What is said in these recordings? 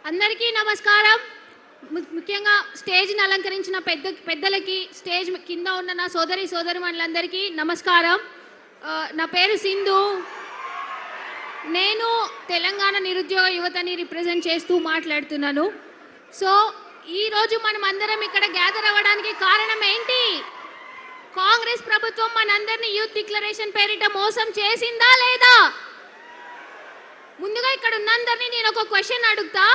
అందరికీ నమస్కారం. ముఖ్యంగా స్టేజ్ని అలంకరించిన పెద్దలకి, స్టేజ్ కింద ఉన్న నా సోదరిమణులందరికీ నమస్కారం. నా పేరు సింధు. నేను తెలంగాణ నిరుద్యోగ యువతని రిప్రజెంట్ చేస్తూ మాట్లాడుతున్నాను. సో ఈరోజు మనం అందరం ఇక్కడ గ్యాదర్ అవ్వడానికి కారణం ఏంటి? కాంగ్రెస్ ప్రభుత్వం మనందరినీ యూత్ డిక్లరేషన్ పేరిట మోసం చేసిందా లేదా? ముందుగా ఇక్కడ ఉన్నందరినీ నేను ఒక క్వశ్చన్ అడుగుతా.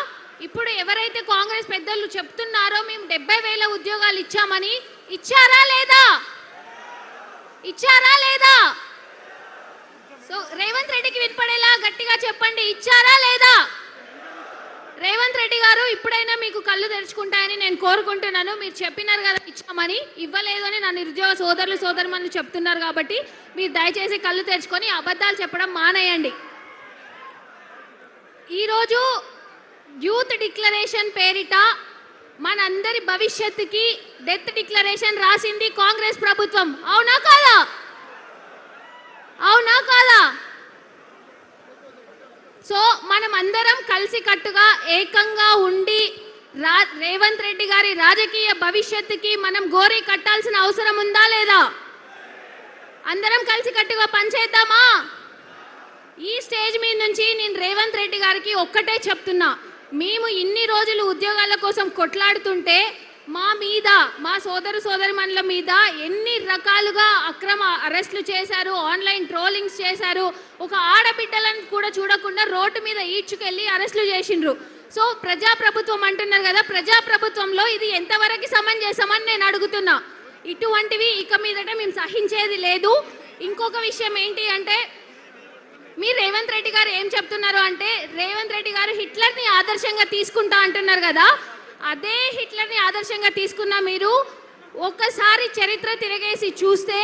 ఇప్పుడు ఎవరైతే కాంగ్రెస్ పెద్దలు చెప్తున్నారో మేము 70,000 ఉద్యోగాలు ఇచ్చామని, ఇచ్చారా లేదా? ఇచ్చారా లేదా? సో రేవంత్ రెడ్డికి వినపడేలా గట్టిగా చెప్పండి, ఇచ్చారా లేదా? రేవంత్ రెడ్డి గారు ఇప్పుడైనా మీకు కళ్ళు తెరుచుకుంటాయని నేను కోరుకుంటున్నాను. మీరు చెప్పినారు కదా ఇచ్చామని, ఇవ్వలేదు అని నా నిరుద్యోగ సోదరులు చెప్తున్నారు. కాబట్టి మీరు దయచేసి కళ్ళు తెరుచుకొని అబద్ధాలు చెప్పడం మానేయండి. ఈరోజు యూత్ డిక్లరేషన్ పేరిట మనందరి భవిష్యత్తుకి డెత్ డిక్లరేషన్ రాసింది కాంగ్రెస్ ప్రభుత్వం. అవునా కాదా? అవునా కాదా? సో మనం అందరం కలిసి కట్టుగా ఏకంగా ఉండి రేవంత్ రెడ్డి గారి రాజకీయ భవిష్యత్తుకి మనం గోరీ కట్టాల్సిన అవసరం ఉందా లేదా? అందరం కలిసి కట్టుగా పనిచేద్దామా? ఈ స్టేజ్ మీద నుంచి నేను రేవంత్ రెడ్డి గారికి ఒక్కటే చెప్తున్నా, మేము ఇన్ని రోజులు ఉద్యోగాల కోసం కొట్లాడుతుంటే మా మీద, మా సోదరిమణుల మీద ఎన్ని రకాలుగా అక్రమ అరెస్టులు చేశారు, ఆన్లైన్ ట్రోలింగ్స్ చేశారు. ఒక ఆడబిడ్డలను కూడా చూడకుండా రోడ్డు మీద ఈడ్చుకెళ్ళి అరెస్టులు చేసిండ్రు. సో ప్రజాప్రభుత్వం అంటున్నారు కదా, ప్రజాప్రభుత్వంలో ఇది ఎంతవరకు సమంజసమని నేను అడుగుతున్నా. ఇటువంటివి ఇక మీదట మేము సహించేది లేదు. ఇంకొక విషయం ఏంటి అంటే, మీరు రేవంత్ రెడ్డి గారు ఏం చెప్తున్నారు అంటే, రేవంత్ రెడ్డి గారు హిట్లర్ని ఆదర్శంగా తీసుకుంటా అంటున్నారు కదా. అదే హిట్లర్ని ఆదర్శంగా తీసుకున్న మీరు ఒక్కసారి చరిత్ర తిరగేసి చూస్తే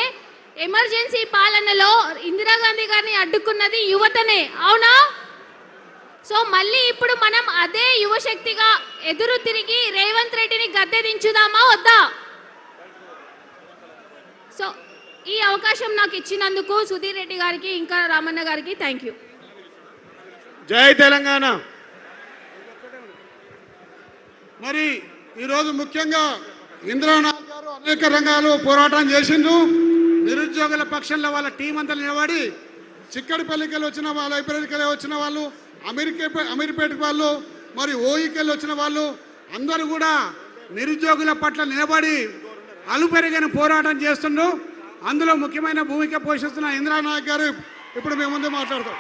ఎమర్జెన్సీ పాలనలో ఇందిరాగాంధీ గారిని అడ్డుకున్నది యువతనే. అవునా? సో మళ్ళీ ఇప్పుడు మనం అదే యువశక్తిగా ఎదురు తిరిగి రేవంత్ రెడ్డిని గద్దె దించుదామా వద్దా? సో ఈ అవకాశం నాకు ఇచ్చినందుకు సుధీర్ రెడ్డి గారికి, ఇంకా రామన్న గారికి థ్యాంక్ యూ. జై తెలంగాణ. మరి ఈరోజు ముఖ్యంగా ఇంద్రానాథ్ గారు అనేక రంగాలు పోరాటం చేసిండ్రు. నిరుద్యోగుల పక్షంలో వాళ్ళ టీం అంతా నిలబడి, చిక్కడిపల్లికెళ్ళి వచ్చిన వాళ్ళు, లైబ్రరీకెళ్ళి వచ్చిన వాళ్ళు, అమీర్పేట వాళ్ళు, మరి ఓయికెళ్ళి వచ్చిన వాళ్ళు అందరూ కూడా నిరుద్యోగుల పట్ల నిలబడి అలుపెరిగిన పోరాటం చేస్తుండ్రు. అందులో ముఖ్యమైన భూమిక పోషిస్తున్న ఇంద్రానాథ్ గారు ఇప్పుడు మేము ముందు మాట్లాడతాం.